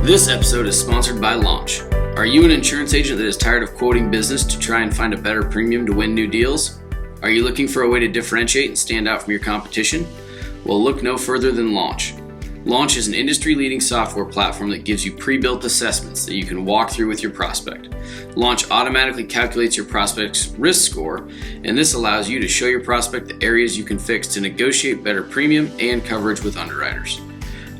This episode is sponsored by Launch. Are you an insurance agent that is tired of quoting business to try and find a better premium to win new deals? Are you looking for a way to differentiate and stand out from your competition? Well, look no further than Launch. Launch is an industry-leading software platform that gives you pre-built assessments that you can walk through with your prospect. Launch automatically calculates your prospect's risk score, and this allows you to show your prospect the areas you can fix to negotiate better premium and coverage with underwriters.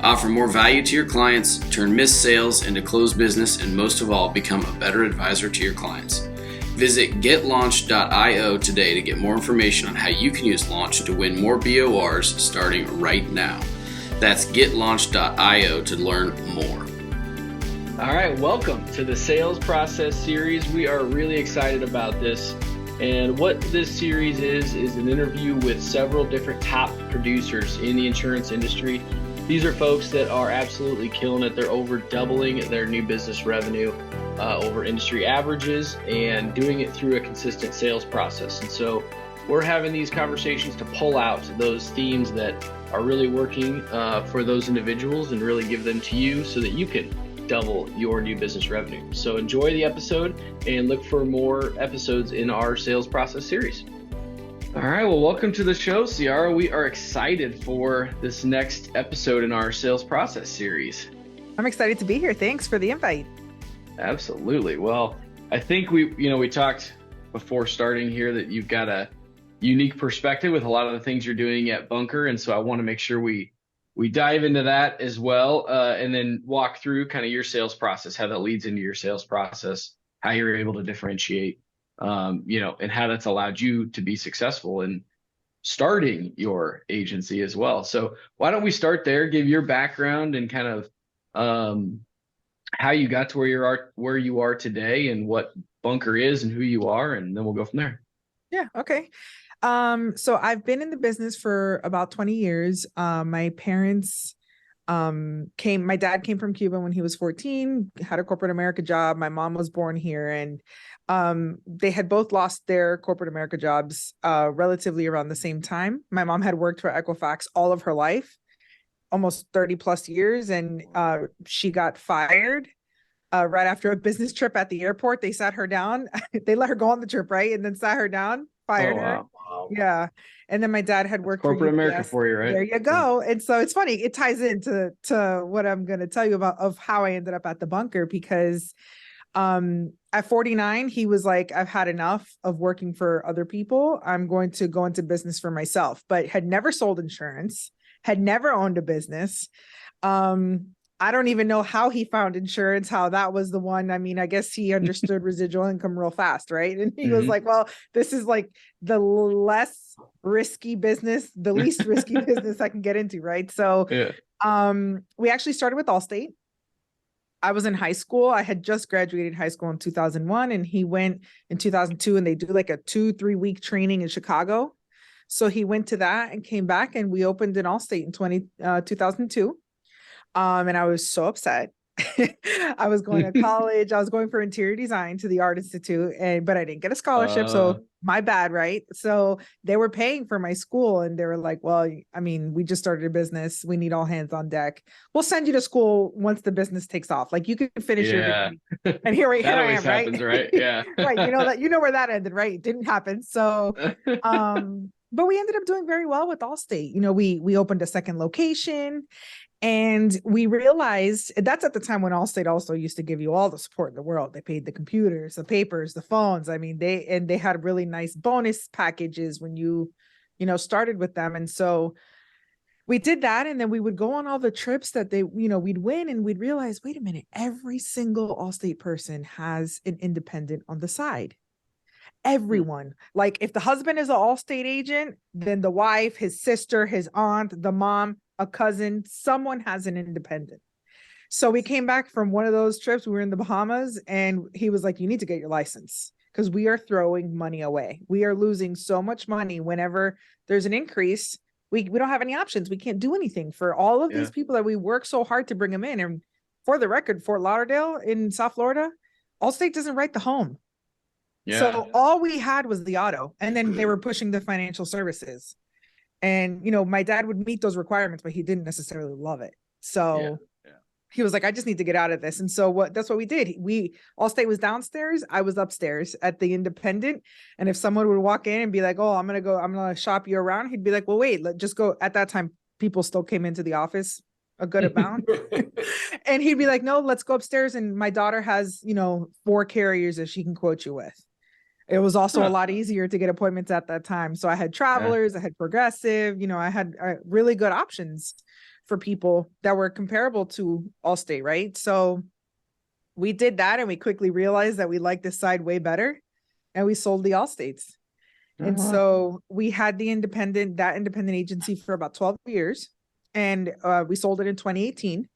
Offer more value to your clients, turn missed sales into closed business, and most of all, become a better advisor to your clients. Visit getlaunch.io today to get more information on how you can use Launch to win more BORs starting right now. That's getlaunch.io to learn more. All right, welcome to the Sales Process Series. We are really excited about this. And what this series is an interview with several different top producers in the insurance industry. These are folks that are absolutely killing it. They're over doubling their new business revenue over industry averages and doing it through a consistent sales process. And so we're having these conversations to pull out those themes that are really working for those individuals and really give them to you so that you can double your new business revenue. So enjoy the episode and look for more episodes in our Sales Process series. All right, well, welcome to the show, Ciara. We are excited for this next episode in our Sales Process series. I'm excited to be here. Thanks for the invite. Absolutely. Well, I think we talked before starting here that you've got a unique perspective with a lot of the things you're doing at Bunker. And so I want to make sure we dive into that as well, and then walk through kind of your sales process, how that leads into your sales process, how you're able to differentiate, and how that's allowed you to be successful in starting your agency as well. So why don't we start there, give your background and kind of how you got to where you are today and what Bunker is and who you are, and then we'll go from there. Yeah. Okay. So I've been in the business for about 20 years. My parents my dad came from Cuba when he was 14, had a corporate America job. My mom was born here, and they had both lost their corporate America jobs relatively around the same time. My mom had worked for Equifax all of her life, almost 30 plus years, and she got fired right after a business trip at the airport. They sat her down. They let her go on the trip, right? And then sat her down, fired her. Wow. Yeah. And then my dad had worked corporate for America for you, right? There you go. And so it's funny. It ties into what I'm going to tell you about of how I ended up at the Bunker, because at 49, he was like, I've had enough of working for other people. I'm going to go into business for myself, but had never sold insurance, had never owned a business. I don't even know how he found insurance, how that was the one. I mean, I guess he understood residual income real fast, right? And he was like, well, this is like the less risky business, the least risky business I can get into, right? So we actually started with Allstate. I was in high school. I had just graduated high school in 2001, and he went in 2002, and they do like a 2-3 week training in Chicago. So he went to that and came back, and we opened an Allstate in 2002. And I was so upset. I was going to college. I was going for interior design to the Art Institute, but I didn't get a scholarship. So my bad, right? So they were paying for my school, and they were like, well, I mean, we just started a business. We need all hands on deck. We'll send you to school once the business takes off. Like, you can finish your degree. And here I am, happens, right? Yeah. Right. You know where that ended, right? It didn't happen. So, but we ended up doing very well with Allstate. We opened a second location. And we realized that's at the time when Allstate also used to give you all the support in the world. They paid the computers, the papers, the phones. I mean, they had really nice bonus packages when you started with them. And so we did that. And then we would go on all the trips that we'd win, and we'd realize, wait a minute, every single Allstate person has an independent on the side. Everyone. Like, if the husband is an Allstate agent, then the wife, his sister, his aunt, the mom, a cousin, someone has an independent. So we came back from one of those trips. We were in the Bahamas, and he was like, you need to get your license, because we are throwing money away. We are losing so much money whenever there's an increase. We don't have any options. We can't do anything for all of these people that we work so hard to bring them in. And for the record, Fort Lauderdale in South Florida, Allstate doesn't write the home. Yeah. So all we had was the auto, and then they were pushing the financial services. And, my dad would meet those requirements, but he didn't necessarily love it. So he was like, I just need to get out of this. And so that's what we did. Allstate was downstairs. I was upstairs at the independent. And if someone would walk in and be like, oh, I'm going to shop you around. He'd be like, well, wait, let's just go. At that time, people still came into the office a good amount. And he'd be like, no, let's go upstairs. And my daughter has, 4 carriers that she can quote you with. It was also a lot easier to get appointments at that time. So I had Travelers, I had Progressive, I had really good options for people that were comparable to Allstate, right? So we did that, and we quickly realized that we liked this side way better, and we sold the Allstates. And so we had that independent agency for about 12 years, and we sold it in 2018.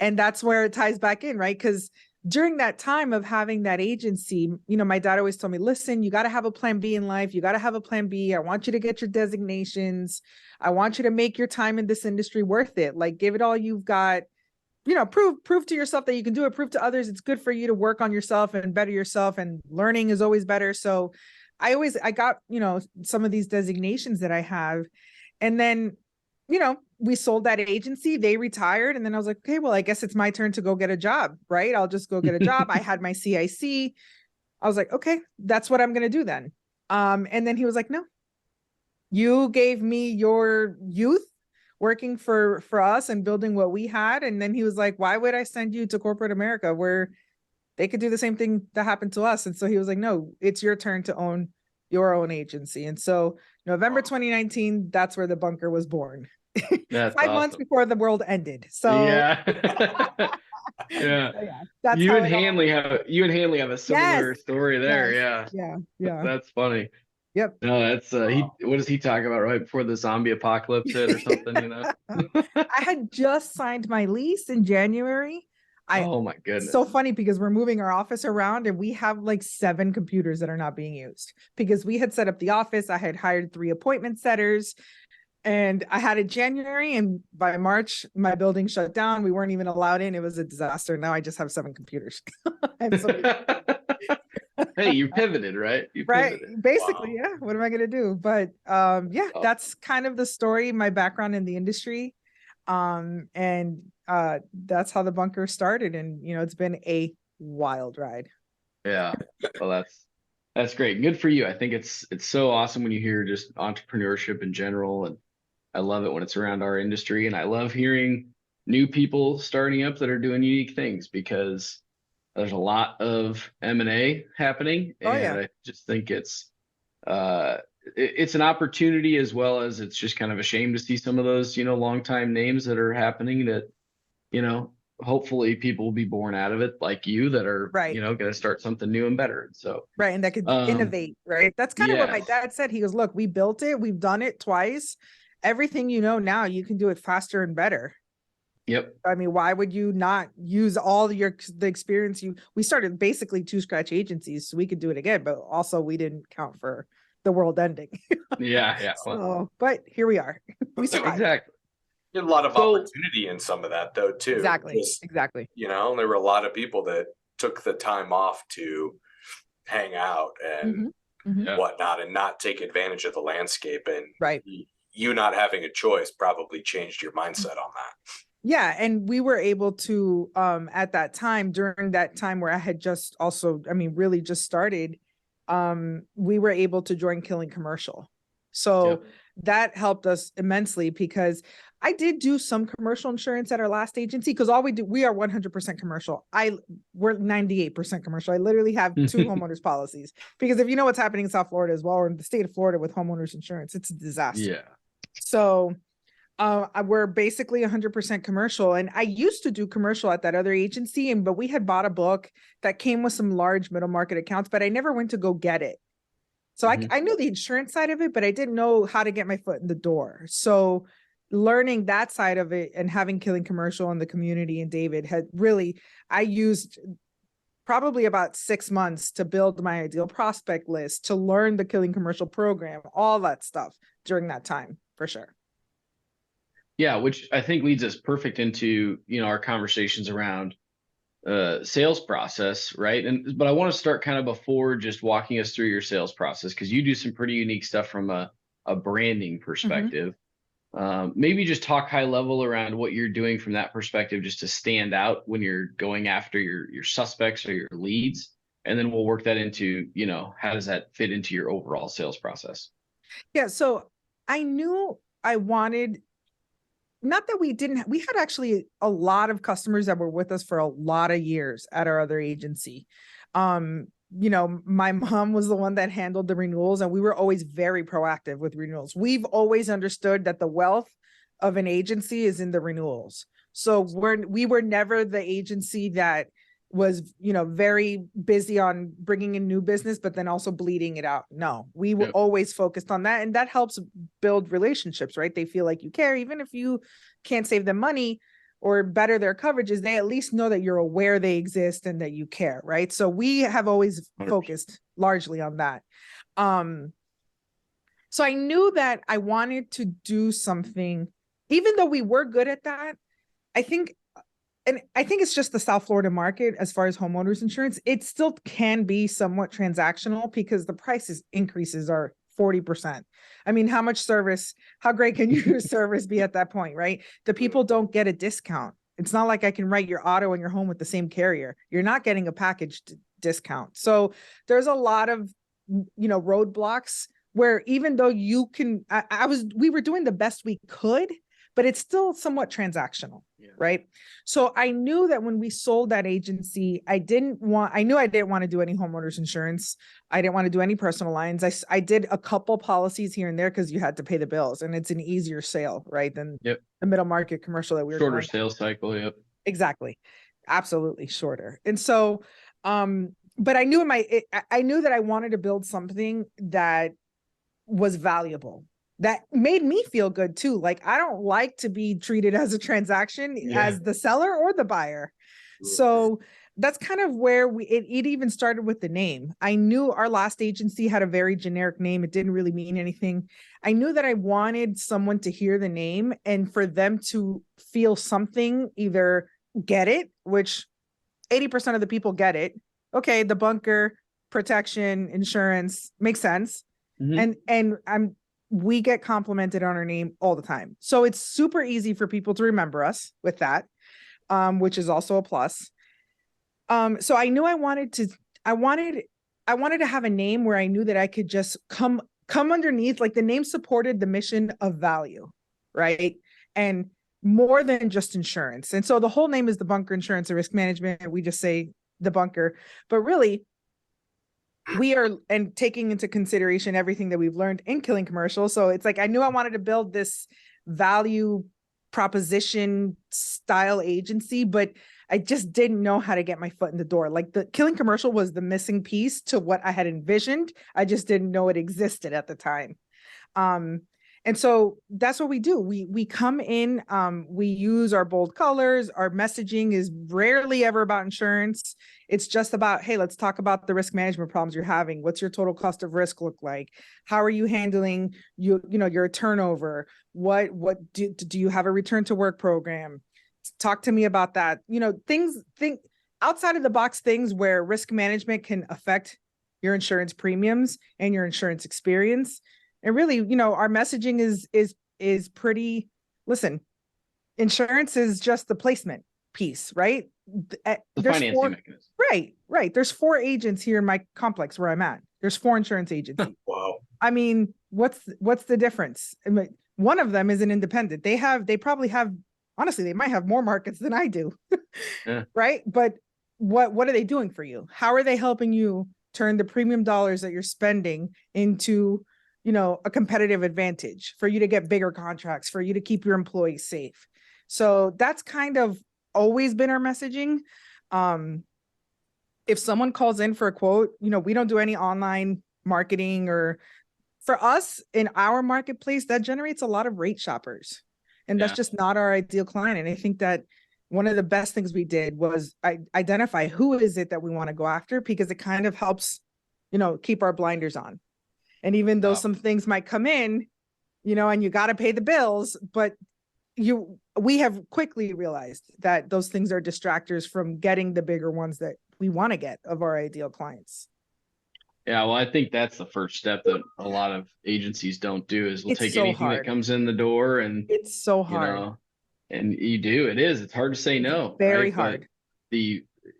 And that's where it ties back in, right? Because during that time of having that agency, my dad always told me, listen, you got to have a plan B in life. You got to have a plan B. I want you to get your designations. I want you to make your time in this industry worth it. Like, give it all you've got, prove to yourself that you can do it. Prove to others it's good for you to work on yourself and better yourself. And learning is always better. So I got, some of these designations that I have. And then, we sold that agency, they retired. And then I was like, okay, well, I guess it's my turn to go get a job, right? I'll just go get a job. I had my CIC. I was like, okay, that's what I'm going to do then. And then he was like, no, you gave me your youth working for us and building what we had. And then he was like, why would I send you to corporate America where they could do the same thing that happened to us? And so he was like, no, it's your turn to own your own agency. And so November 2019, that's where the bunker was born. That's 5 months before the world ended. So yeah. That's you and Hanley have a similar story there. Yeah. That's funny. Yep. No, that's what does he talk about right before the zombie apocalypse hit or something? I had just signed my lease in January. Oh my goodness. So funny because we're moving our office around and we have like 7 computers that are not being used because we had set up the office. I had hired 3 appointment setters. And I had it January, and by March, my building shut down. We weren't even allowed in. It was a disaster. Now I just have 7 computers. Hey, you pivoted, right? Right. Basically, yeah. What am I going to do? But that's kind of the story, my background in the industry. And that's how the bunker started. And, it's been a wild ride. Yeah. Well, that's great. Good for you. I think it's so awesome when you hear just entrepreneurship in general. And I love it when it's around our industry. And I love hearing new people starting up that are doing unique things because there's a lot of M&A happening. And I just think it's an opportunity as well as it's just kind of a shame to see some of those, longtime names that are happening that, hopefully people will be born out of it like you that are, going to start something new and better. So, and that could innovate, right? That's kind of what my dad said. He goes, look, we built it. We've done it twice. Everything now you can do it faster and better. Yep. I mean, why would you not use all the experience we started basically 2 scratch agencies so we could do it again, but also we didn't count for the world ending. Yeah. So, but here we are. We survived. Exactly. You had a lot of opportunity in some of that though, too. Exactly. There were a lot of people that took the time off to hang out and whatnot and not take advantage of the landscape. And you not having a choice probably changed your mindset on that. Yeah. And we were able to, at that time, during that time where I had just really just started, we were able to join Killing Commercial. So that helped us immensely because I did do some commercial insurance at our last agency because we are 100% commercial. We're 98% commercial. I literally have 2 homeowners policies because if you know what's happening in South Florida as well, or in the state of Florida with homeowners insurance, it's a disaster. Yeah. So we're basically 100% commercial. And I used to do commercial at that other agency, but we had bought a book that came with some large middle market accounts, but I never went to go get it. So I knew the insurance side of it, but I didn't know how to get my foot in the door. So learning that side of it and having Killing Commercial in the community and David I used probably about 6 months to build my ideal prospect list, to learn the Killing Commercial program, all that stuff during that time, for sure. Yeah, which I think leads us perfect into, our conversations around sales process, right? But I want to start kind of before just walking us through your sales process because you do some pretty unique stuff from a branding perspective. Maybe just talk high level around what you're doing from that perspective, just to stand out when you're going after your suspects or your leads. And then we'll work that into, how does that fit into your overall sales process? Yeah. So I knew I wanted, not that we had actually a lot of customers that were with us for a lot of years at our other agency. My mom was the one that handled the renewals, and we were always very proactive with renewals. We've always understood that the wealth of an agency is in the renewals. So we were never the agency that was, very busy on bringing in new business, but then also bleeding it out. No, we were always focused on that. And that helps build relationships, right? They feel like you care, even if you can't save them money or better their coverages, they at least know that you're aware they exist and that you care, right? So we have always focused largely on that. So I knew that I wanted to do something, even though we were good at that. I think it's just the South Florida market as far as homeowners insurance. It still can be somewhat transactional because the prices increases are 40%. I mean, how great can your service be at that point, right? The people don't get a discount. It's not like I can write your auto and your home with the same carrier. You're not getting a packaged discount. So there's a lot of, roadblocks where even though you can, we were doing the best we could, but it's still somewhat transactional, right? So I knew that when we sold that agency, I didn't want to do any homeowners insurance. I didn't want to do any personal lines. I did a couple policies here and there because you had to pay the bills, and it's an easier sale, right, than the middle market commercial that we were shorter sales cycle. Yep, exactly, absolutely shorter. And so, but I knew I knew that I wanted to build something that was valuable, that made me feel good too. Like, I don't like to be treated as a transaction as the seller or the buyer. So that's kind of where it even started with the name. I knew our last agency had a very generic name. It didn't really mean anything. I knew that I wanted someone to hear the name and for them to feel something, either get it, which 80% of the people get it. Okay, the bunker, protection, insurance makes sense. And we get complimented on our name all the time. So it's super easy for people to remember us with that, which is also a plus. So I knew I wanted to have a name where I knew that I could just come underneath, like the name supported the mission of value, right? And more than just insurance. And so the whole name is the Bunker Insurance and Risk Management. We just say the bunker, but really we are, and taking into consideration everything that we've learned in Killing Commercial. So it's like, I knew I wanted to build this value proposition style agency, but I just didn't know how to get my foot in the door. Like, the Killing Commercial was the missing piece to what I had envisioned. I just didn't know it existed at the time. And so that's what we do. We come in, we use our bold colors. Our messaging is rarely ever about insurance. It's just about, hey, let's talk about the risk management problems you're having. What's your total cost of risk look like? How are you handling your turnover? What do you have a return to work program? Talk to me about that. Things outside of the box, things where risk management can affect your insurance premiums and your insurance experience. And really, our messaging is pretty, listen, insurance is just the placement piece, right? The financing mechanism. Right. There's 4 agents here in my complex where I'm at. There's 4 insurance agencies. Wow. I mean, what's the difference? I mean, one of them is an independent. They probably have, honestly, they might have more markets than I do. Right. But what are they doing for you? How are they helping you turn the premium dollars that you're spending into a competitive advantage for you to get bigger contracts, for you to keep your employees safe? So that's kind of always been our messaging. If someone calls in for a quote, we don't do any online marketing, or for us in our marketplace, that generates a lot of rate shoppers. And that's just not our ideal client. And I think that one of the best things we did was identify who is it that we want to go after, because it kind of helps, keep our blinders on. And even though some things might come in, and you got to pay the bills, but we have quickly realized that those things are distractors from getting the bigger ones that we want to get of our ideal clients. Yeah, well, I think that's the first step that a lot of agencies don't do is we'll take anything that comes in the door, and it's so hard. And you do. It's hard to say no. Very right? hard. But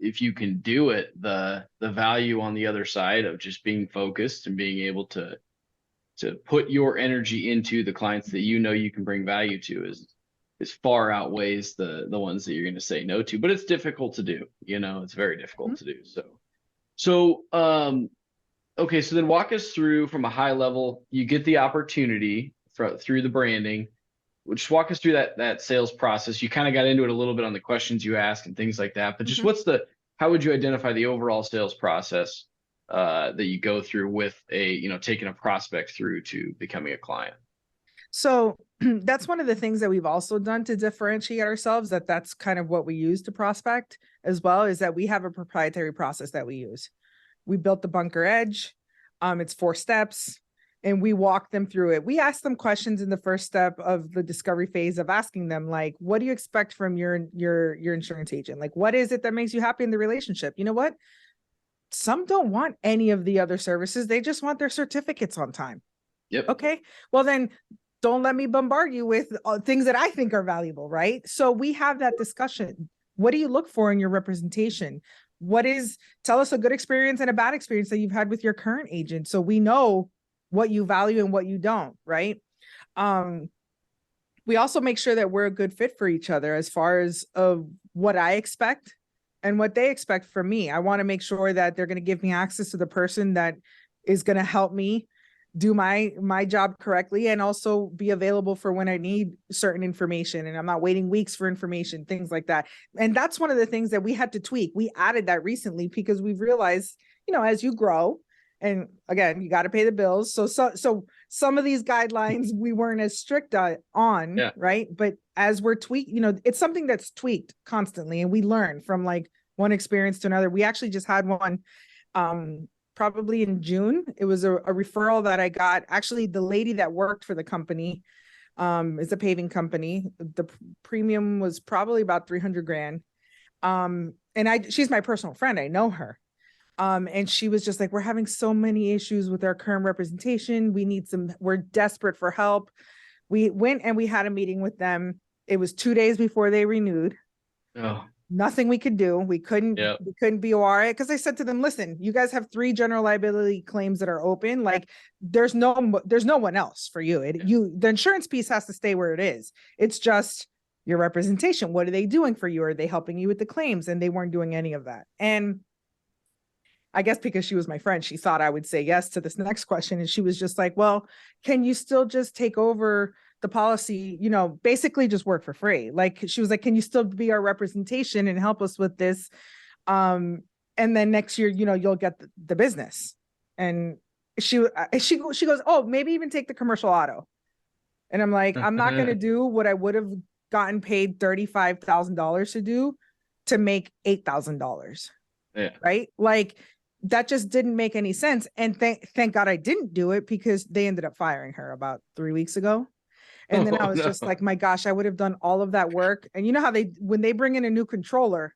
if you can do it, the value on the other side of just being focused and being able to put your energy into the clients that you can bring value to is far outweighs the ones that you're going to say no to. But it's difficult to do. It's very difficult to do. So okay, so then walk us through from a high level. You get the opportunity through the branding. Just walk us through that sales process. You kind of got into it a little bit on the questions you ask and things like that. But just how would you identify the overall sales process that you go through with taking a prospect through to becoming a client? So that's one of the things that we've also done to differentiate ourselves. That's kind of what we use to prospect as well, is that we have a proprietary process that we use. We built the Bunker Edge. It's 4 steps, and we walk them through it. We ask them questions in the first step of the discovery phase of asking them, like, what do you expect from your insurance agent? Like, what is it that makes you happy in the relationship? You know what? Some don't want any of the other services. They just want their certificates on time. Yep. Okay. Well, then don't let me bombard you with things that I think are valuable, right? So we have that discussion. What do you look for in your representation? Tell us a good experience and a bad experience that you've had with your current agent, so we know what you value and what you don't, right? We also make sure that we're a good fit for each other as far as what I expect and what they expect from me. I want to make sure that they're going to give me access to the person that is going to help me do my job correctly, and also be available for when I need certain information, and I'm not waiting weeks for information, things like that. And that's one of the things that we had to tweak. We added that recently because we've realized, as you grow, and again, you got to pay the bills. So some of these guidelines we weren't as strict on, right? But as we're tweaking, it's something that's tweaked constantly, and we learn from like one experience to another. We actually just had one probably in June. It was a referral that I got. Actually, the lady that worked for the company is a paving company. The premium was probably about $300,000. And she's my personal friend. I know her. And she was just like, we're having so many issues with our current representation. We're desperate for help. We went and we had a meeting with them. It was 2 days before they renewed. Oh. Nothing we could do. We couldn't BOR it, because I said to them, listen, you guys have 3 general liability claims that are open. Like, there's no one else for you. The insurance piece has to stay where it is. It's just your representation. What are they doing for you? Are they helping you with the claims? And they weren't doing any of that. And I guess because she was my friend, she thought I would say yes to this next question. And she was just like, well, can you still just take over the policy, basically just work for free? Like, she was like, can you still be our representation and help us with this? And then next year, you'll get the business. And she goes, oh, maybe even take the commercial auto. And I'm like, I'm not going to do what I would have gotten paid $35,000 to do to make $8,000. Yeah. Right. Like, that just didn't make any sense. And thank God I didn't do it, because they ended up firing her about 3 weeks ago. And then I was just like, my gosh, I would have done all of that work. And you know how when they bring in a new controller,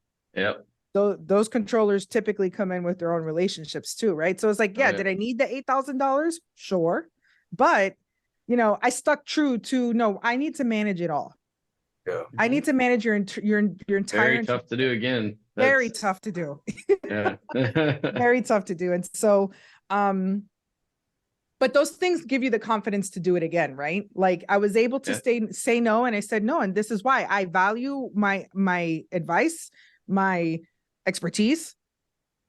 those controllers typically come in with their own relationships too, right? So it's like, did I need the $8,000? Sure. But, I stuck true to, no, I need to manage it all. Yeah. I need to manage your entire. Very tough to do again. Very tough to do. Yeah. Very tough to do. And so, but those things give you the confidence to do it again, right? Like, I was able to say no, and I said no, and this is why. I value my advice, my expertise.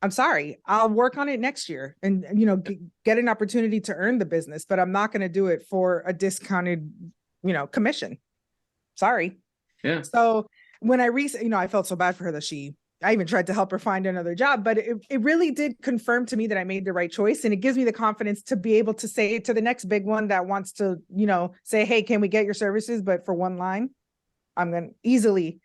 I'm sorry, I'll work on it next year and, get an opportunity to earn the business, but I'm not going to do it for a discounted, commission. Sorry. Yeah. So when I felt so bad for her that I even tried to help her find another job, but it really did confirm to me that I made the right choice. And it gives me the confidence to be able to say to the next big one that wants to, say, hey, can we get your services? But for one line, I'm going to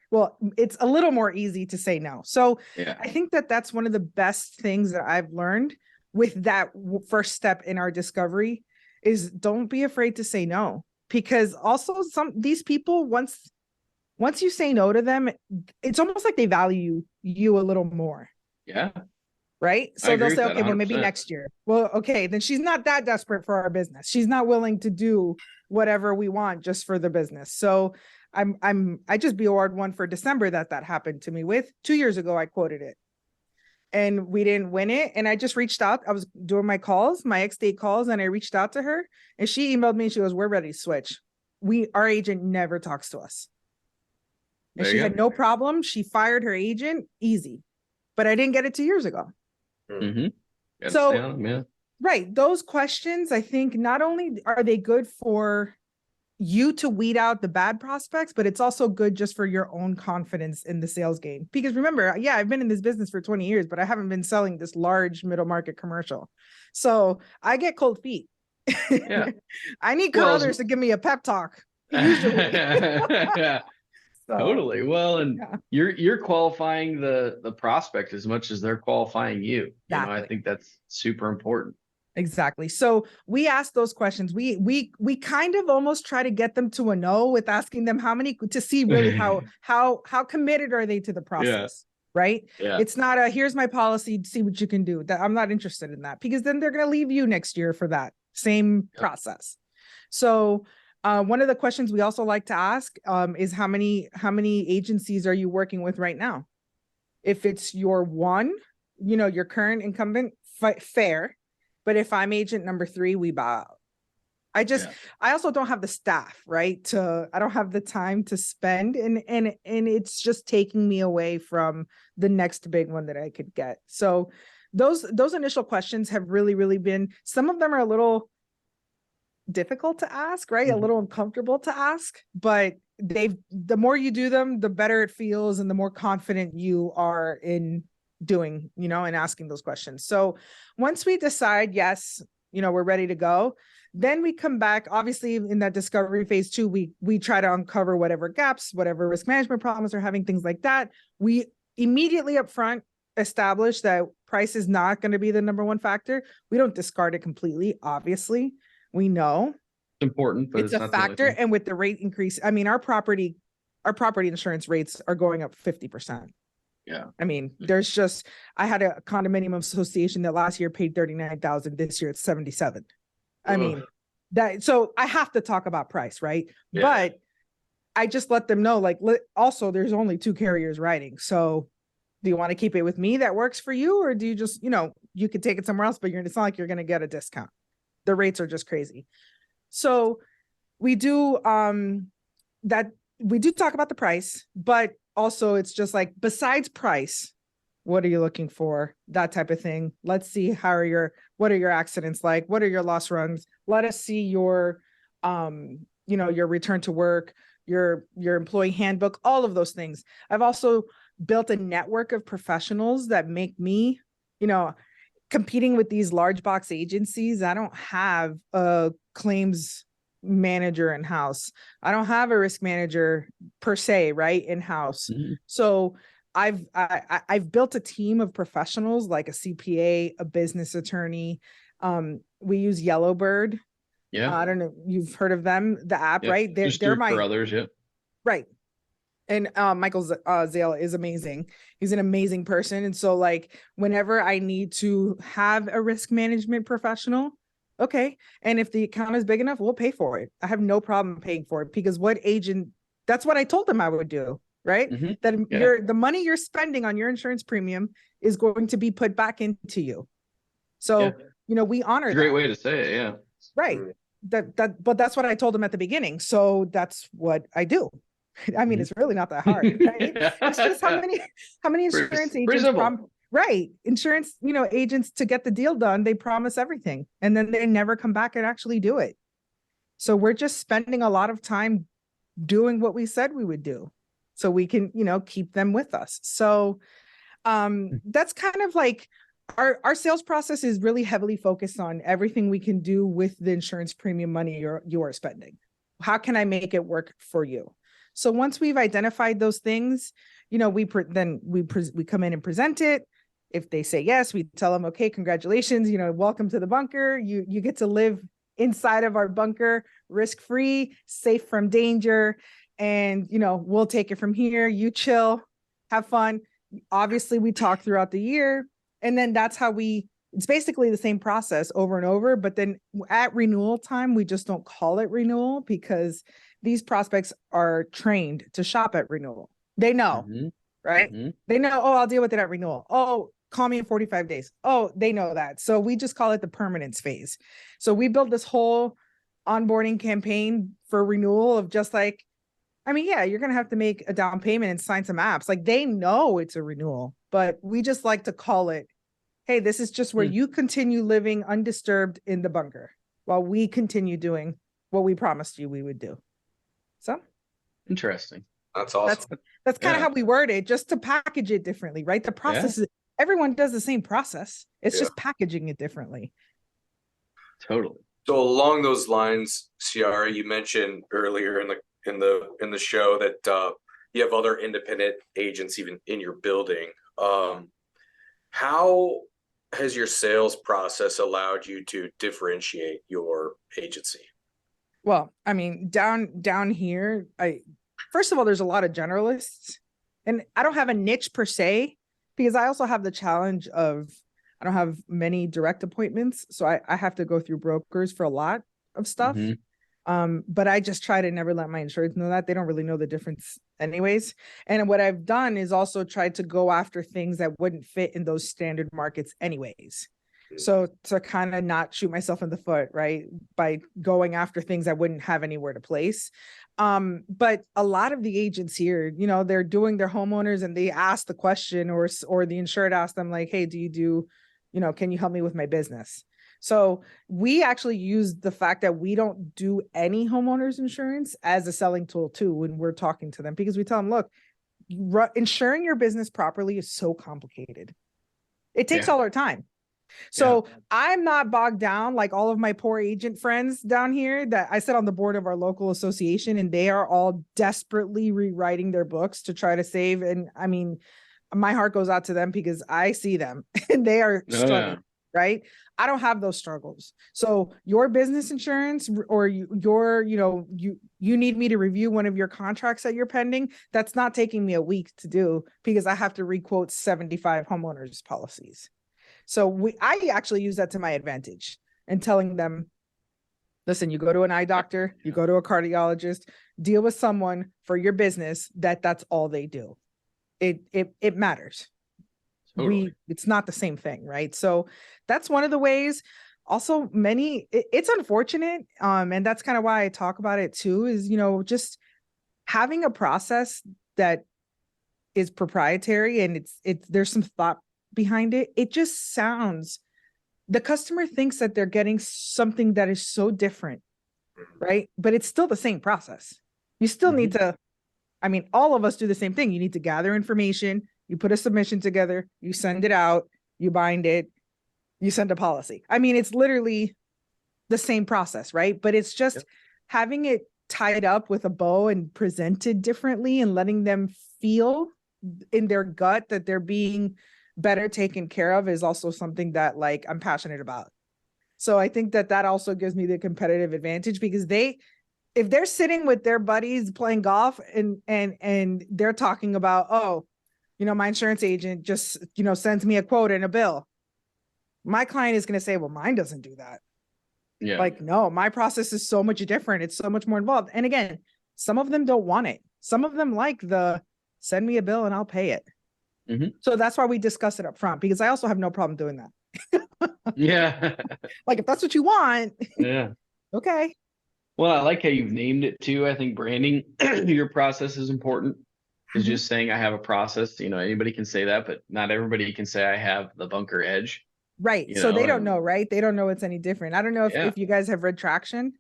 it's a little more easy to say no. So I think that's one of the best things that I've learned with that first step in our discovery is don't be afraid to say no, because also these people, once you say no to them, it's almost like they value you a little more. Yeah. right? So they'll say, okay, well, maybe next year. Well, okay, then she's not that desperate for our business. She's not willing to do whatever we want just for the business. So I just BOR'd one for December that happened to me with 2 years ago. I quoted it and we didn't win it. And I just reached out. I was doing my calls, my ex-date calls, and I reached out to her and she emailed me and she goes, we're ready to switch. Our agent never talks to us. And she had no problem. She fired her agent, easy. But I didn't get it 2 years ago. Mm-hmm. So, right. Those questions, I think not only are they good for you to weed out the bad prospects, but it's also good just for your own confidence in the sales game. Because remember, I've been in this business for 20 years, but I haven't been selling this large middle market commercial. So I get cold feet. Yeah. I need others to give me a pep talk. Usually. So, totally. Well, and you're qualifying the prospect as much as they're qualifying you. Exactly. I think that's super important. Exactly. So we ask those questions. We kind of almost try to get them to a no with asking them to see really how committed are they to the process, right? Yeah. It's not here's my policy, see what you can do. That I'm not interested in that because then they're going to leave you next year for that same process. So one of the questions we also like to ask is how many agencies are you working with right now? If it's your one, your current incumbent, fair. But if I'm agent number 3, we bow out. I also don't have the staff, right? I don't have the time to spend and it's just taking me away from the next big one that I could get. So those initial questions have really, really been, some of them are a little difficult to ask, right? Mm-hmm. A little uncomfortable to ask, but the more you do them, the better it feels and the more confident you are in doing, and asking those questions. So once we decide, yes, we're ready to go, then we come back, obviously in that discovery phase 2, we try to uncover whatever gaps, whatever risk management problems are having, things like that. We immediately up front establish that price is not going to be the number one factor. We don't discard it completely. Obviously, we know it's important, but it's a factor. And with the rate increase, our property insurance rates are going up 50%. Yeah. I had a condominium association that last year paid $39,000. This year it's $77,000. So I have to talk about price, right? Yeah. But I just let them know, also there's only 2 carriers writing. So do you want to keep it with me that works for you? Or do you just, you could take it somewhere else, but it's not like you're going to get a discount. The rates are just crazy. So we do talk about the price, but also it's just besides price, what are you looking for? That type of thing. Let's see what are your accidents like? What are your loss runs? Let us see your your return to work, your employee handbook, all of those things. I've also built a network of professionals that make me, competing with these large box agencies. I don't have a claims manager in-house. I don't have a risk manager per se, right, in-house. Mm-hmm. So I've built a team of professionals like a CPA, a business attorney. We use Yellowbird. Yeah. I don't know. You've heard of them, the app, right? They're my for others. Yeah. Right. And Michael Zale is amazing. He's an amazing person. And so whenever I need to have a risk management professional, okay. And if the account is big enough, we'll pay for it. I have no problem paying for it because that's what I told them I would do, right? Mm-hmm. That the money you're spending on your insurance premium is going to be put back into you. So, we honor that. Great way to say it. Yeah. Right. But that's what I told them at the beginning. So that's what I do. It's really not that hard, right? It's just how many insurance agents, right? Insurance, agents, to get the deal done, they promise everything and then they never come back and actually do it. So we're just spending a lot of time doing what we said we would do so we can, keep them with us. So that's kind of our sales process is really heavily focused on everything we can do with the insurance premium money you are spending. How can I make it work for you? So once we've identified those things, we come in and present it. If they say yes, we tell them, okay, congratulations, welcome to the bunker. You get to live inside of our bunker, risk-free, safe from danger. And, we'll take it from here. You chill, have fun. Obviously we talk throughout the year. And then that's how it's basically the same process over and over. But then at renewal time, we just don't call it renewal because these prospects are trained to shop at renewal. They know, right? They know, oh, I'll deal with it at renewal. Oh, call me in 45 days. Oh, they know that. So we just call it the permanence phase. So we built this whole onboarding campaign for renewal of just like, I mean, yeah, you're going to have to make a down payment and sign some apps. Like they know it's a renewal, but we just like to call it, hey, this is just where you continue living undisturbed in the bunker while we continue doing what we promised you we would do. So interesting. That's awesome. That's kind of how we word it, just to package it differently, right? The process is, everyone does the same process. It's just packaging it differently. Totally. So along those lines, Ciara, you mentioned earlier in the show that you have other independent agents even in your building. How has your sales process allowed you to differentiate your agency? Well, I mean, down here, first of all, there's a lot of generalists, and I don't have a niche per se because I also have the challenge of I don't have many direct appointments, so I have to go through brokers for a lot of stuff. But I just try to never let my insureds know that. They don't really know the difference anyways. And what I've done is also tried to go after things that wouldn't fit in those standard markets anyways. So to kind of not shoot myself in the foot, right? By going after things I wouldn't have anywhere to place. But a lot of the agents here, you know, they're doing their homeowners and they ask the question or the insured asked them like, hey, do you do, you know, can you help me with my business? So we actually use the fact that we don't do any homeowners insurance as a selling tool too, when we're talking to them, because we tell them, look, insuring your business properly is so complicated. It takes all our time. So I'm not bogged down like all of my poor agent friends down here that I sit on the board of our local association, and they are all desperately rewriting their books to try to save. And I mean, my heart goes out to them because I see them and they are struggling, right? I don't have those struggles. So your business insurance or you need me to review one of your contracts that you're pending. That's not taking me a week to do because I have to requote 75 homeowners policies. So I actually use that to my advantage and telling them, listen, you go to an eye doctor, you go to a cardiologist, deal with someone for your business that's all they do. It matters. Totally. It's not the same thing, right? So that's one of the ways. Also, it's unfortunate, and that's kind of why I talk about it too, is, you know, just having a process that is proprietary and there's some thought behind it. It just sounds, the customer thinks that they're getting something that is so different, right? But it's still the same process. You still need to, I mean, all of us do the same thing. You need to gather information, you put a submission together, you send it out, you bind it, you send a policy. I mean, it's literally the same process, right? But it's just having it tied up with a bow and presented differently and letting them feel in their gut that they're being better taken care of is also something that like I'm passionate about. So I think that also gives me the competitive advantage because if they're sitting with their buddies playing golf and they're talking about, oh, you know, my insurance agent just, you know, sends me a quote and a bill. My client is going to say, well, mine doesn't do that. Yeah. Like, no, my process is so much different. It's so much more involved. And again, some of them don't want it. Some of them like send me a bill and I'll pay it. So that's why we discuss it up front, because I also have no problem doing that. Like if that's what you want. Okay. Well, I like how you've named it too. I think branding your process is important. Is just saying I have a process. You know, anybody can say that, but not everybody can say I have the bunker edge. Right. So they don't know, right? They don't know it's any different. I don't know if you guys have read Traction.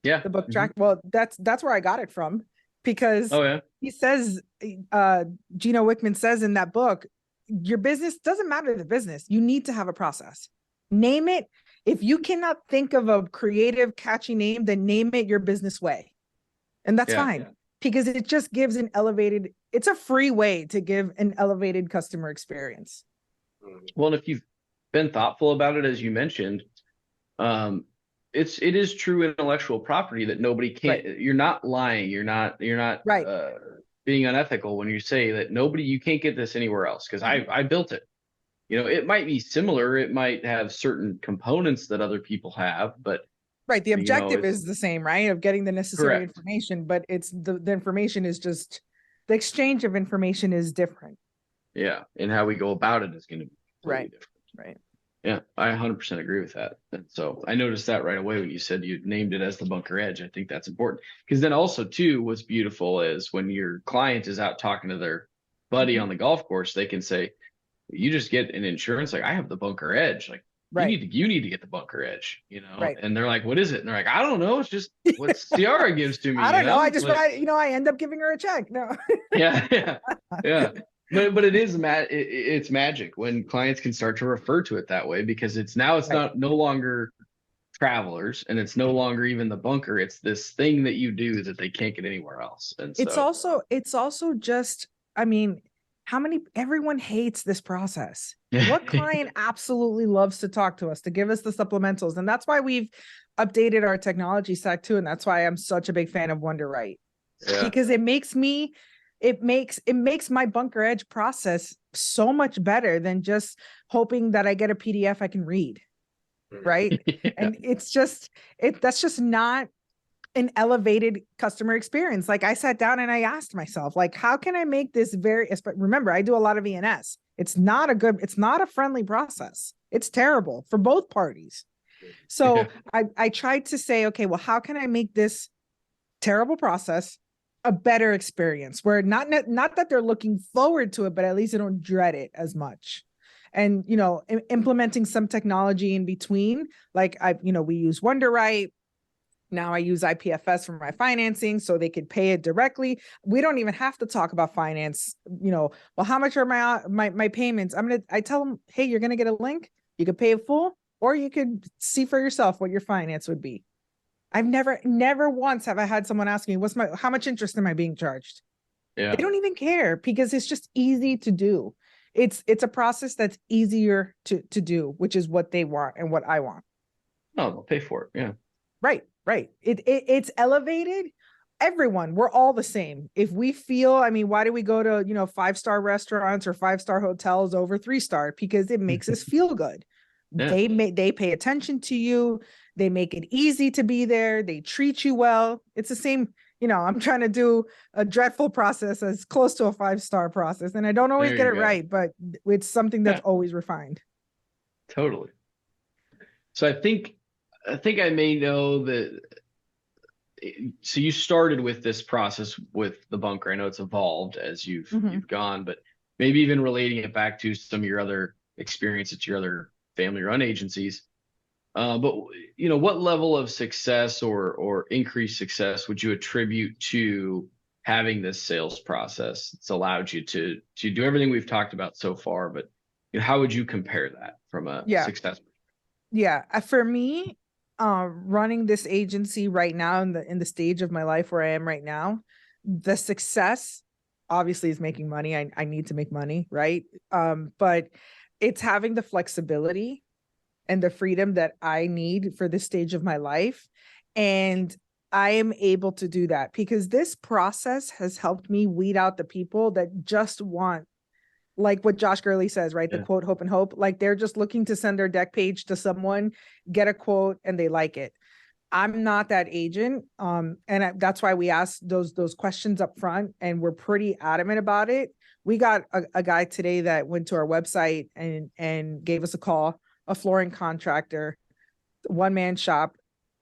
Yeah. The book Traction. Well, that's where I got it from, because he says, Gino Wickman says in that book, your business doesn't matter the business. You need to have a process. Name it. If you cannot think of a creative, catchy name, then name it your business way. And that's fine. Because it just gives it's a free way to give an elevated customer experience. Well, and if you've been thoughtful about it, as you mentioned, it is true intellectual property that nobody can't, you're not lying. You're not being unethical when you say that you can't get this anywhere else. Cause I built it. it might be similar. It might have certain components that other people have, but right. The objective is the same, right? Of getting the necessary correct. information, but it's the information is just, the exchange of information is different. Yeah. And how we go about it is going to be totally different. Right. Yeah. I 100% agree with that. And so I noticed that right away when you said you named it as the bunker edge. I think that's important, because then also too, what's beautiful is when your client is out talking to their buddy on the golf course, they can say, you just get an insurance. Like, I have the bunker edge. Like, right. You need to get the bunker edge, right. And they're like, what is it? And they're like, I don't know. It's just what Ciara gives to me. I don't know. I just, I end up giving her a check. No. yeah. But it is it's magic when clients can start to refer to it that way, because it's no longer travelers, and it's no longer even the bunker. It's this thing that you do that they can't get anywhere else. And it's also just, everyone hates this process. What client absolutely loves to talk to us, to give us the supplementals? And that's why we've updated our technology stack too. And that's why I'm such a big fan of WonderWrite, because it makes my bunker edge process so much better than just hoping that I get a PDF I can read. Right. And that's just not an elevated customer experience. Like, I sat down and I asked myself, like, how can I make this remember, I do a lot of E&S. It's not a friendly process. It's terrible for both parties. So I tried to say, okay, well, how can I make this terrible process a better experience, where not that they're looking forward to it, but at least they don't dread it as much. And, implementing some technology in between, like we use WonderWrite. Now I use IPFS for my financing, so they could pay it directly. We don't even have to talk about finance. Well, how much are my payments? I tell them, hey, you're going to get a link. You could pay it full, or you could see for yourself what your finance would be. I've never once have I had someone ask me, how much interest am I being charged? Yeah. They don't even care, because it's just easy to do. It's a process that's easier to do, which is what they want and what I want. No, they'll pay for it. Yeah. Right. It's elevated. Everyone, we're all the same. If we feel, why do we go to, 5-star restaurants or 5-star hotels over 3-star? Because it makes us feel good. Yeah. They pay attention to you. They make it easy to be there. They treat you well. It's the same. I'm trying to do a dreadful process as close to a 5-star process, and I don't always get it right, but it's something that's always refined. Totally. So I think I may know that. So you started with this process with the bunker. I know it's evolved as you've gone, but maybe even relating it back to some of your other experience at your other family-run agencies. But what level of success or increased success would you attribute to having this sales process? It's allowed you to do everything we've talked about so far, but how would you compare that from a success? Yeah, for me, running this agency right now in the stage of my life where I am right now, the success obviously is making money. I need to make money, right? But it's having the flexibility and the freedom that I need for this stage of my life. And I am able to do that because this process has helped me weed out the people that just want, like what Josh Gurley says, right? The quote, hope and hope. Like, they're just looking to send their deck page to someone, get a quote, and they like it. I'm not that agent. That's why we ask those questions up front, and we're pretty adamant about it. We got a guy today that went to our website and gave us a call, a flooring contractor, one-man shop,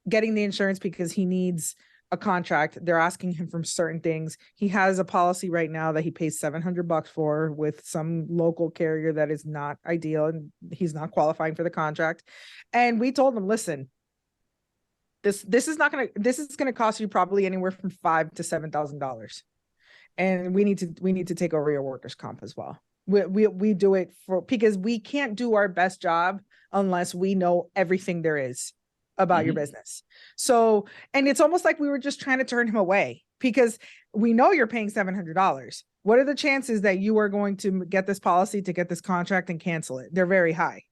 getting the insurance because he needs a contract. They're asking him for certain things. He has a policy right now that he pays $700 for with some local carrier that is not ideal, and he's not qualifying for the contract. And we told him, listen, this is going to cost you probably anywhere from $5,000 to $7,000. And we need to take over your workers' comp as well. We do it because we can't do our best job unless we know everything there is about your business. So, and it's almost like we were just trying to turn him away because we know you're paying $700. What are the chances that you are going to get this policy, to get this contract and cancel it? They're very high,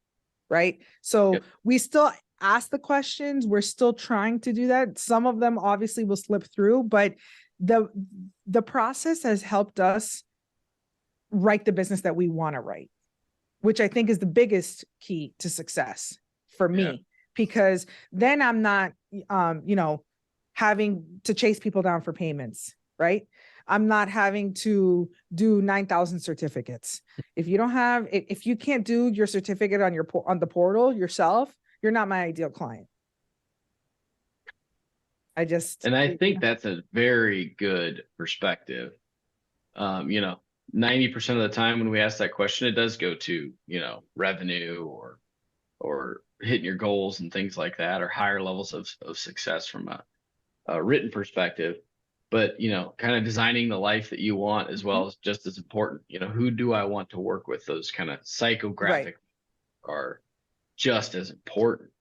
right? So we still ask the questions. We're still trying to do that. Some of them obviously will slip through, but the process has helped us write the business that we want to write. which I think is the biggest key to success for me, because then I'm not, having to chase people down for payments, right? I'm not having to do 9,000 certificates. If you can't do your certificate on the portal yourself, you're not my ideal client. I think that's a very good perspective. 90% of the time when we ask that question, it does go to, revenue or hitting your goals and things like that, or higher levels of success from a written perspective. But, kind of designing the life that you want as well is just as important. Who do I want to work with? Those kind of psychographic are just as important,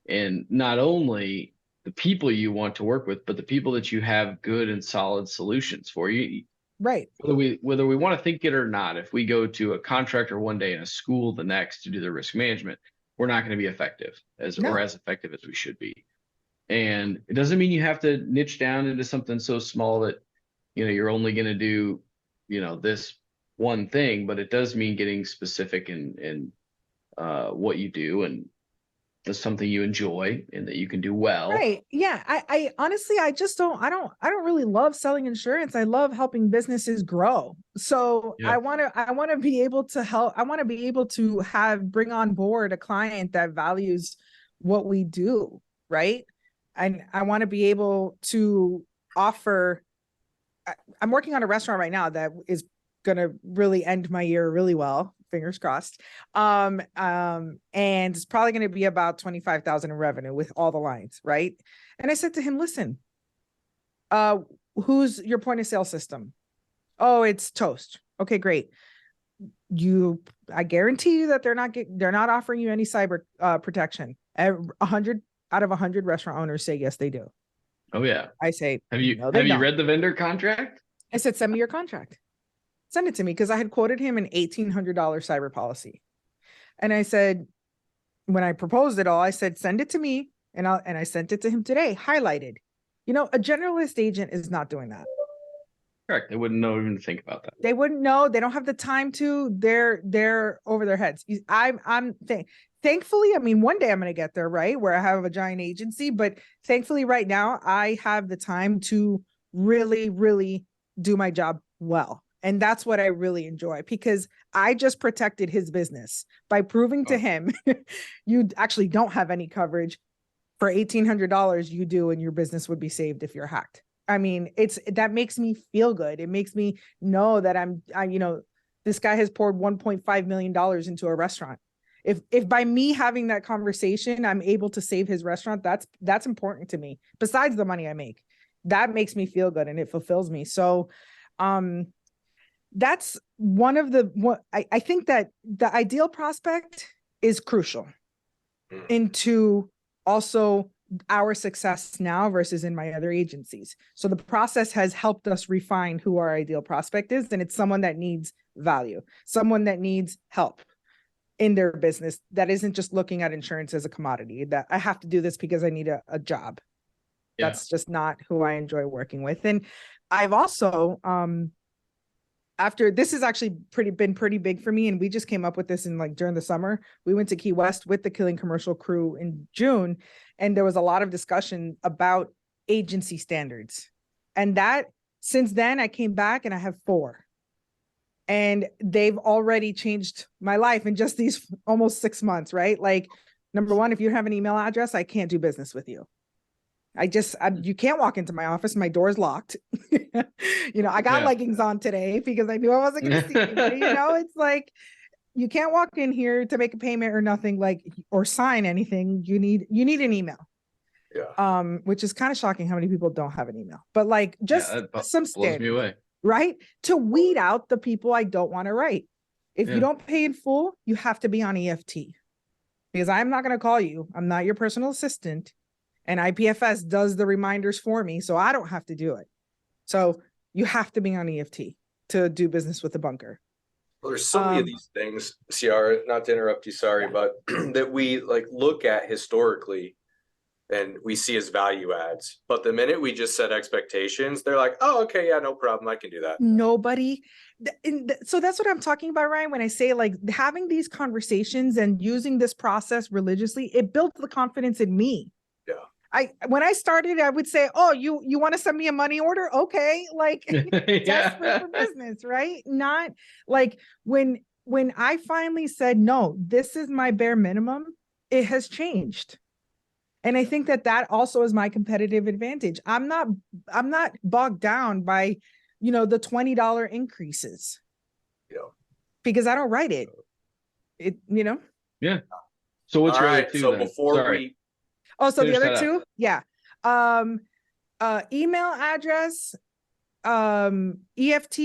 and not only the people you want to work with, but the people that you have good and solid solutions for. You. Right. Whether we want to think it or not, if we go to a contractor one day and a school the next to do the risk management, we're not going to be effective or as effective as we should be. And it doesn't mean you have to niche down into something so small that, you're only going to do, this one thing, but it does mean getting specific in what you do, and it's something you enjoy and that you can do well. Right. Yeah. I honestly, I don't really love selling insurance. I love helping businesses grow. So I want to be able to help. I want to be able to bring on board a client that values what we do. Right. And I want to be able to offer. I'm working on a restaurant right now that is going to really end my year really well. Fingers crossed. And it's probably going to be about 25,000 in revenue with all the lines. Right. And I said to him, listen, who's your point of sale system? Oh, it's Toast. Okay, great. I guarantee you that they're not offering you any cyber protection. 100 out of 100 restaurant owners say yes, they do. Oh yeah. I say, have you read the vendor contract? I said, send me your contract. Send it to me, because I had quoted him an $1,800 cyber policy. And I said, when I proposed it all, I said, send it to me. And I sent it to him today, highlighted. A generalist agent is not doing that. Correct. They wouldn't know even to think about that. They wouldn't know. They don't have the time to. They're over their heads. Thankfully, I mean, one day I'm going to get there, right, where I have a giant agency. But thankfully, right now, I have the time to really, really do my job well. And that's what I really enjoy, because I just protected his business by proving to him, you actually don't have any coverage. For $1,800, you do, and your business would be saved if you're hacked. I mean, that makes me feel good. It makes me know that this guy has poured $1.5 million into a restaurant. If by me having that conversation, I'm able to save his restaurant, that's important to me. Besides the money I make, that makes me feel good and it fulfills me. So, that's one of I think that the ideal prospect is crucial into also our success now versus in my other agencies. So the process has helped us refine who our ideal prospect is. And it's someone that needs value, someone that needs help in their business, that isn't just looking at insurance as a commodity, that I have to do this because I need a job. Yeah. That's just not who I enjoy working with. And I've also, after this has actually been pretty big for me. And we just came up with this during the summer. We went to Key West with the Killing Commercial crew in June. And there was a lot of discussion about agency standards. And that since then I came back and I have 4. And they've already changed my life in just these almost 6 months, right? Like, number one, if you have an email address, I can't do business with you. You can't walk into my office. My door's locked. I got leggings on today because I knew I wasn't going to see you. It's like, you can't walk in here to make a payment or nothing, or sign anything. You need an email. Yeah. Which is kind of shocking how many people don't have an email, but some standards, me away. Right? To weed out the people I don't want to write. If you don't pay in full, you have to be on EFT, because I'm not going to call you. I'm not your personal assistant. And IPFS does the reminders for me, so I don't have to do it. So you have to be on EFT to do business with the bunker. Well, there's so many of these things, Ciara, not to interrupt you, sorry, but that we look at historically and we see as value adds. But the minute we just set expectations, they're like, oh, okay, yeah, no problem, I can do that. Nobody. So that's what I'm talking about, Ryan, when I say like having these conversations and using this process religiously, it built the confidence in me. Yeah. When I started, I would say, oh, you want to send me a money order? Okay. Like desperate for business, right? Not like when I finally said, no, this is my bare minimum, it has changed. And I think that also is my competitive advantage. I'm not bogged down by, the $20 increases. Yeah. Because I don't write it. Yeah. So what's your other two? So then? before we so the other two? Yeah. Email address, EFT.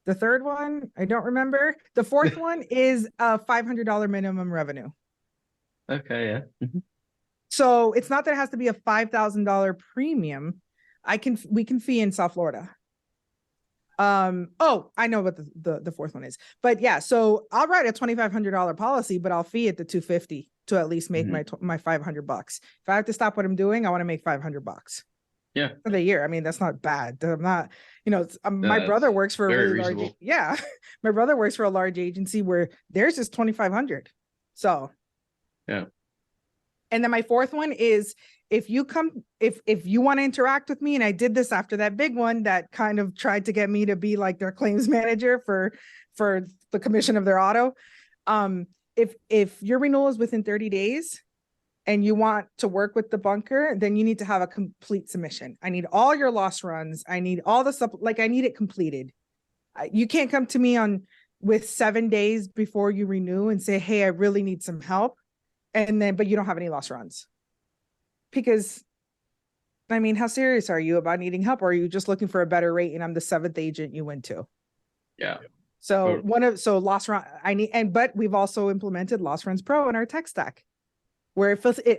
The third one, I don't remember. The fourth one is a $500 minimum revenue. Okay, yeah. Mm-hmm. So it's not that it has to be a $5,000 premium. We can fee in South Florida. I know what the fourth one is, but yeah, so I'll write a $2,500 policy, but I'll fee it to $250 to at least make my $500. If I have to stop what I'm doing, I want to make $500. Yeah. For the year. I mean, that's not bad. I'm not, my brother works for a really large. Yeah. My brother works for a large agency where theirs is $2,500. So. Yeah. And then my fourth one is if you want to interact with me, and I did this after that big one that kind of tried to get me to be like their claims manager for the commission of their auto. If your renewal is within 30 days and you want to work with the bunker, then you need to have a complete submission. I need all your loss runs. I need all the stuff, like I need it completed. You can't come to me with 7 days before you renew and say, hey, I really need some help. But you don't have any loss runs. Because, I mean, how serious are you about needing help? Or are you just looking for a better rate and I'm the 7th agent you went to? Yeah. So loss run, but we've also implemented Loss Runs Pro in our tech stack where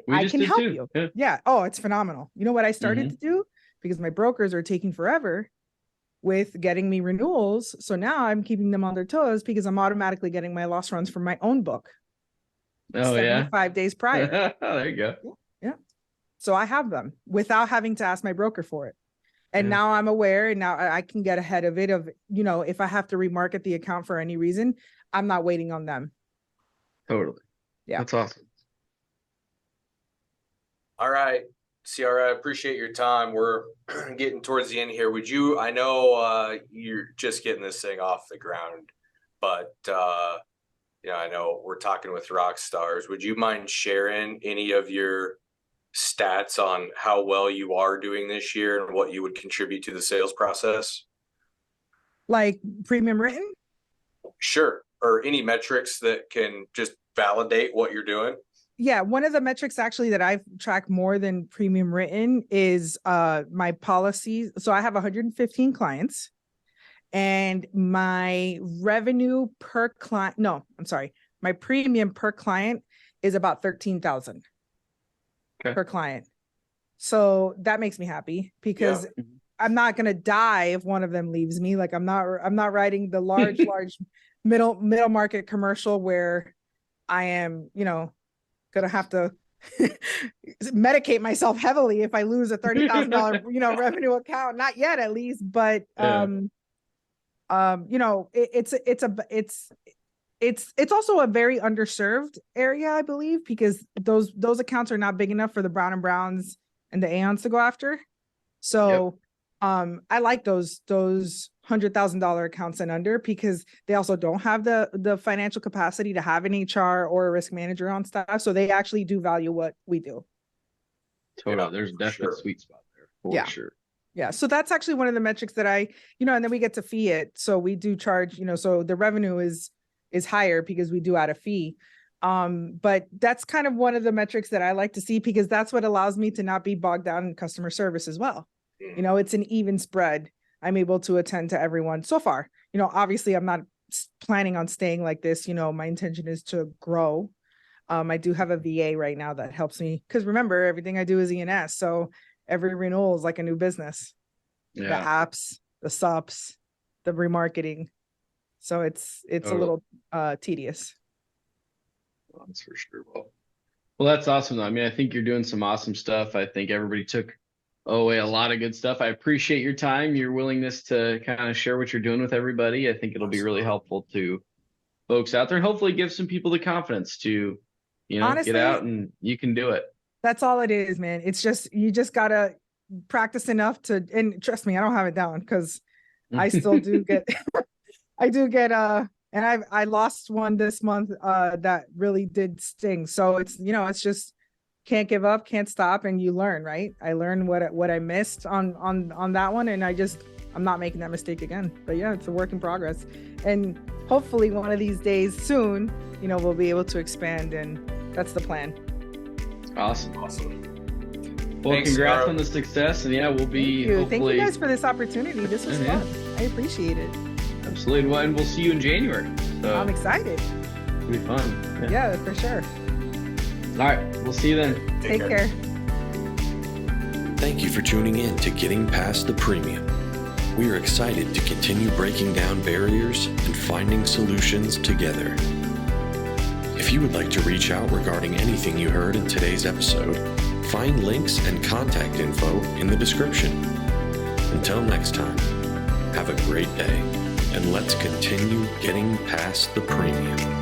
I can help you. Yeah. Oh, it's phenomenal. You know what I started to do? Because my brokers are taking forever with getting me renewals. So now I'm keeping them on their toes because I'm automatically getting my loss runs from my own book. Oh, 75 days prior. There you go. Yeah. So I have them without having to ask my broker for it. And now I'm aware, and now I can get ahead of it if I have to remarket the account for any reason, I'm not waiting on them. Totally. Yeah. That's awesome. All right, Ciara, I appreciate your time. We're getting towards the end here. I know you're just getting this thing off the ground, but I know we're talking with rock stars. Would you mind sharing any of your stats on how well you are doing this year and what you would contribute to the sales process? Like premium written? Sure. Or any metrics that can just validate what you're doing? Yeah. One of the metrics actually that I've tracked more than premium written is my policies. So I have 115 clients. And my revenue per client, my premium per client is about 13,000 per client. So that makes me happy because I'm not going to die if one of them leaves me. Like I'm not writing the large middle market commercial where I am, going to have to medicate myself heavily if I lose a $30,000, revenue account. Not yet, at least, but it's also a very underserved area, I believe, because those accounts are not big enough for the Brown and Browns and the Aons to go after. So I like those $100,000 accounts and under because they also don't have the financial capacity to have an HR or a risk manager on staff. So they actually do value what we do. Totally. There's definitely a sweet spot there for sure. Yeah. So that's actually one of the metrics that and then we get to fee it. So we do charge, so the revenue is higher because we do add a fee. But that's kind of one of the metrics that I like to see because that's what allows me to not be bogged down in customer service as well. It's an even spread. I'm able to attend to everyone so far. Obviously I'm not planning on staying like this. My intention is to grow. I do have a VA right now that helps me because remember, everything I do is E&S. So every renewal is like a new business. The apps, the subs, the remarketing. So it's a little tedious. That's for sure. Well, Well, that's awesome though. I mean, I think you're doing some awesome stuff. I think everybody took away a lot of good stuff. I appreciate your time, your willingness to kind of share what you're doing with everybody. I think it'll be really helpful to folks out there and hopefully give some people the confidence to, honestly, get out and you can do it. That's all it is, man. It's just, you just gotta practice enough to, and trust me, I don't have it down because I still do get, and I lost one this month that really did sting. So it's, it's just can't give up, can't stop, and you learn, right? I learned what I missed on that one, and I'm not making that mistake again. But yeah, it's a work in progress, and hopefully one of these days soon, we'll be able to expand, and that's the plan. Awesome. Well, thanks, congrats on the success, and yeah, we'll be. Thank you guys for this opportunity. This was fun. I appreciate it. Absolutely. Well, and we'll see you in January. So I'm excited. It'll be fun. Yeah, for sure. All right. We'll see you then. Take care. Thank you for tuning in to Getting Past the Premium. We are excited to continue breaking down barriers and finding solutions together. If you would like to reach out regarding anything you heard in today's episode, find links and contact info in the description. Until next time, have a great day, and let's continue getting past the premium.